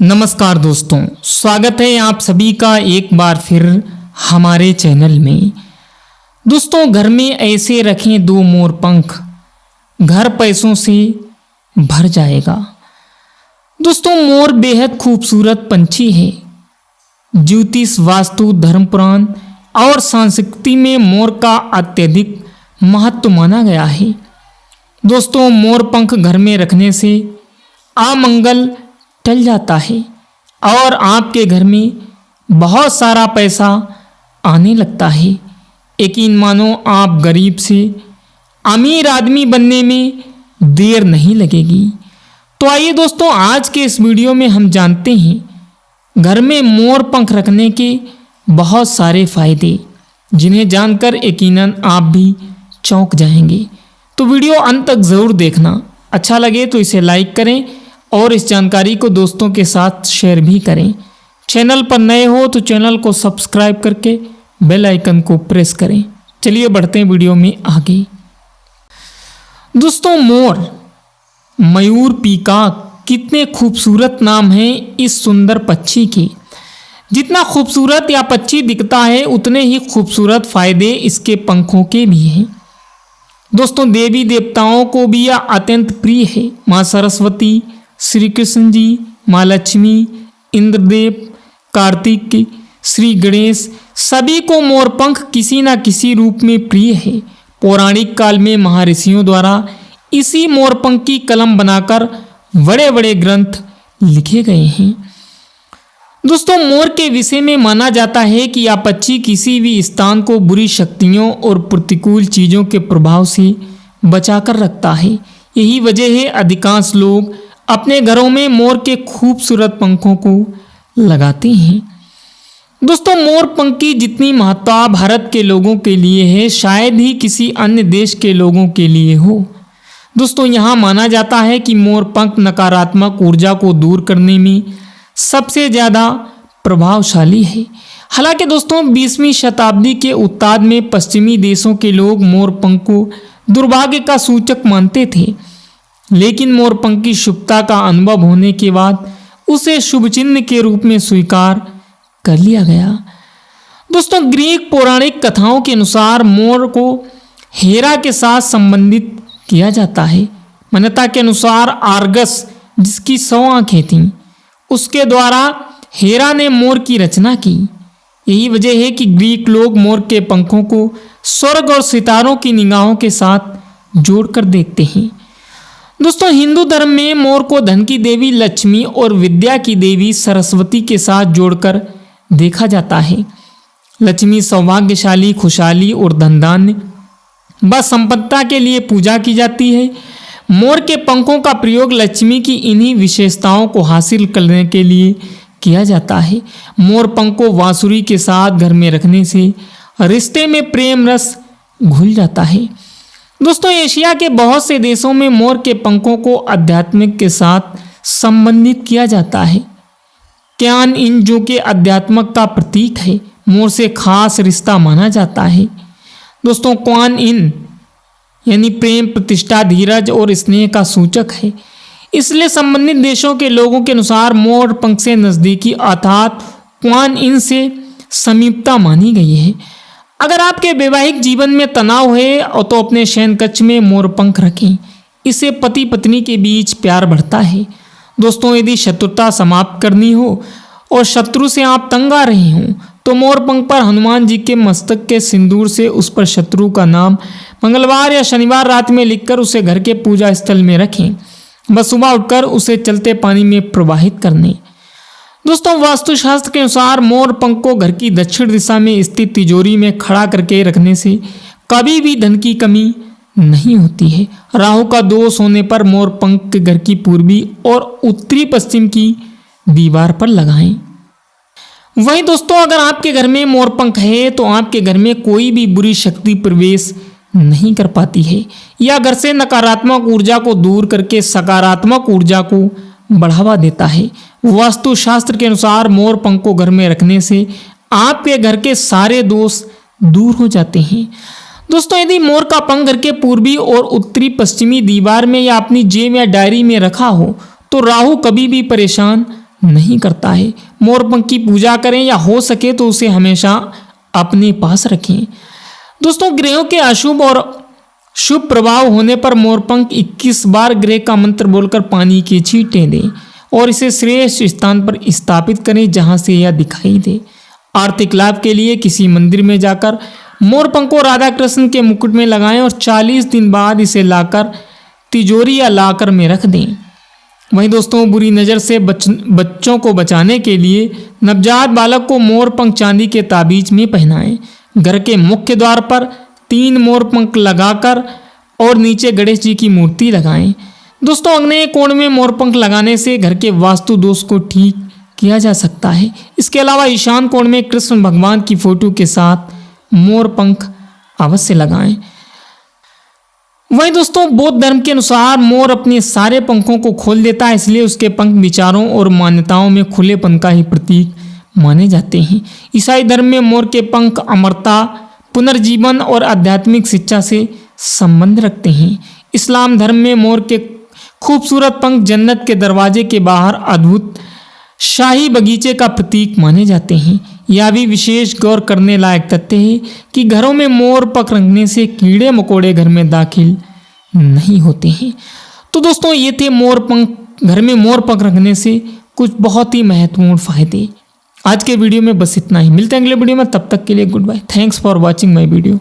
नमस्कार दोस्तों, स्वागत है आप सभी का एक बार फिर हमारे चैनल में। दोस्तों, घर में ऐसे रखें दो मोर पंख, घर पैसों से भर जाएगा। दोस्तों, मोर बेहद खूबसूरत पंछी है। ज्योतिष, वास्तु, धर्म पुराण और संस्कृति में मोर का अत्यधिक महत्व माना गया है। दोस्तों, मोर पंख घर में रखने से अमंगल टल जाता है और आपके घर में बहुत सारा पैसा आने लगता है। यकीन मानो, आप गरीब से अमीर आदमी बनने में देर नहीं लगेगी। तो आइए दोस्तों, आज के इस वीडियो में हम जानते हैं घर में मोर पंख रखने के बहुत सारे फायदे, जिन्हें जानकर यकीनन आप भी चौंक जाएंगे। तो वीडियो अंत तक ज़रूर देखना। अच्छा लगे तो इसे लाइक करें और इस जानकारी को दोस्तों के साथ शेयर भी करें। चैनल पर नए हो तो चैनल को सब्सक्राइब करके बेल आइकन को प्रेस करें। चलिए बढ़ते हैं वीडियो में आगे। दोस्तों, मोर, मयूर, पीकॉक कितने खूबसूरत नाम हैं इस सुंदर पक्षी के। जितना खूबसूरत या पक्षी दिखता है, उतने ही खूबसूरत फायदे इसके पंखों के भी हैं। दोस्तों, देवी देवताओं को भी यह अत्यंत प्रिय है। माँ सरस्वती, श्री कृष्ण जी, माँ लक्ष्मी, इंद्रदेव, कार्तिक, श्री गणेश, सभी को मोरपंख किसी न किसी रूप में प्रिय है। पौराणिक काल में महर्षियों द्वारा इसी मोरपंख की कलम बनाकर बड़े बड़े ग्रंथ लिखे गए हैं। दोस्तों, मोर के विषय में माना जाता है कि यह पक्षी किसी भी स्थान को बुरी शक्तियों और प्रतिकूल चीज़ों के प्रभाव से बचाकर रखता है। यही वजह है अधिकांश लोग अपने घरों में मोर के खूबसूरत पंखों को लगाते हैं। दोस्तों, मोर पंख की जितनी महत्ता भारत के लोगों के लिए है, शायद ही किसी अन्य देश के लोगों के लिए हो। दोस्तों, यहाँ माना जाता है कि मोर पंख नकारात्मक ऊर्जा को दूर करने में सबसे ज़्यादा प्रभावशाली है। हालांकि दोस्तों, 20वीं शताब्दी के उत्ताद में पश्चिमी देशों के लोग मोर पंख को दुर्भाग्य का सूचक मानते थे, लेकिन मोरपंख की शुभता का अनुभव होने के बाद उसे शुभ चिन्ह के रूप में स्वीकार कर लिया गया। दोस्तों, ग्रीक पौराणिक कथाओं के अनुसार मोर को हेरा के साथ संबंधित किया जाता है। मान्यता के अनुसार आर्गस, जिसकी 100 आंखें थीं, उसके द्वारा हेरा ने मोर की रचना की। यही वजह है कि ग्रीक लोग मोर के पंखों को स्वर्ग और सितारों की निगाहों के साथ जोड़कर देखते हैं। दोस्तों, हिंदू धर्म में मोर को धन की देवी लक्ष्मी और विद्या की देवी सरस्वती के साथ जोड़कर देखा जाता है। लक्ष्मी सौभाग्यशाली, खुशहाली और धनधान्य व संपन्नता के लिए पूजा की जाती है। मोर के पंखों का प्रयोग लक्ष्मी की इन्हीं विशेषताओं को हासिल करने के लिए किया जाता है। मोर पंख को बांसुरी के साथ घर में रखने से रिश्ते में प्रेम रस घुल जाता है। दोस्तों, एशिया के बहुत से देशों में मोर के पंखों को आध्यात्मिक के साथ संबंधित किया जाता है। क्यान इन, जो कि अध्यात्मक का प्रतीक है, मोर से खास रिश्ता माना जाता है। दोस्तों, क्वान इन यानी प्रेम, प्रतिष्ठा, धीरज और स्नेह का सूचक है। इसलिए संबंधित देशों के लोगों के अनुसार मोर पंख से नज़दीकी अर्थात क्वान इन से समीपता मानी गई है। अगर आपके वैवाहिक जीवन में तनाव है तो अपने शयन कक्ष में मोर पंख रखें। इससे पति पत्नी के बीच प्यार बढ़ता है। दोस्तों, यदि शत्रुता समाप्त करनी हो और शत्रु से आप तंग आ रहे हों तो मोर पंख पर हनुमान जी के मस्तक के सिंदूर से उस पर शत्रु का नाम मंगलवार या शनिवार रात में लिखकर उसे घर के पूजा स्थल में रखें। बस सुबह उठकर उसे चलते पानी में प्रवाहित करने। दोस्तों, वास्तुशास्त्र के अनुसार मोर पंख को घर की दक्षिण दिशा में स्थित तिजोरी में खड़ा करके रखने से कभी भी धन की कमी नहीं होती है। राहु का दोष होने पर मोर पंख घर की पूर्वी और उत्तरी पश्चिम की दीवार पर लगाएं। वहीं दोस्तों, अगर आपके घर में मोर पंख है तो आपके घर में कोई भी बुरी शक्ति प्रवेश नहीं कर पाती है। यह घर से नकारात्मक ऊर्जा को दूर करके सकारात्मक ऊर्जा को बढ़ावा देता है। वास्तुशास्त्र के अनुसार मोर पंख को घर में रखने से आपके घर के सारे दोष दूर हो जाते हैं। दोस्तों, यदि मोर का पंख घर के पूर्वी और उत्तरी पश्चिमी दीवार में या अपनी जेब या डायरी में रखा हो तो राहु कभी भी परेशान नहीं करता है। मोरपंख की पूजा करें या हो सके तो उसे हमेशा अपने पास रखें। दोस्तों, ग्रहों के अशुभ और शुभ प्रभाव होने पर मोरपंख 21 बार ग्रह का मंत्र बोलकर पानी की छींटे दें और इसे श्रेष्ठ स्थान पर स्थापित करें जहां से यह दिखाई दे। आर्थिक लाभ के लिए किसी मंदिर में जाकर मोरपंख को राधा कृष्ण के मुकुट में लगाएं और 40 दिन बाद इसे लाकर तिजोरी या लाकर में रख दें। वहीं दोस्तों, बुरी नज़र से बच्चों को बचाने के लिए नवजात बालक को मोरपंख चांदी के ताबीज में पहनाएं। घर के मुख्य द्वार पर 3 मोरपंख लगाकर और नीचे गणेश जी की मूर्ति लगाएं। दोस्तों, आग्नेय कोण में मोरपंख लगाने से घर के वास्तु दोष को ठीक किया जा सकता है। इसके अलावा ईशान कोण में कृष्ण भगवान की फोटो के साथ मोरपंख अवश्य लगाएं। वहीं दोस्तों, बौद्ध धर्म के अनुसार मोर अपने सारे पंखों को खोल देता है, इसलिए उसके पंख विचारों और मान्यताओं में खुलेपन का ही प्रतीक माने जाते हैं। ईसाई धर्म में मोर के पंख अमरता, पुनर्जीवन और आध्यात्मिक शिक्षा से संबंध रखते हैं। इस्लाम धर्म में मोर के खूबसूरत पंख जन्नत के दरवाजे के बाहर अद्भुत शाही बगीचे का प्रतीक माने जाते हैं। यह भी विशेष गौर करने लायक तथ्य है कि घरों में मोर पंख रखने से कीड़े मकोड़े घर में दाखिल नहीं होते हैं। तो दोस्तों, ये थे मोर पंख, घर में मोर पंख रखने से कुछ बहुत ही महत्वपूर्ण फायदे। आज के वीडियो में बस इतना ही। मिलते हैं अगले वीडियो में, तब तक के लिए good bye. Thanks for watching my video.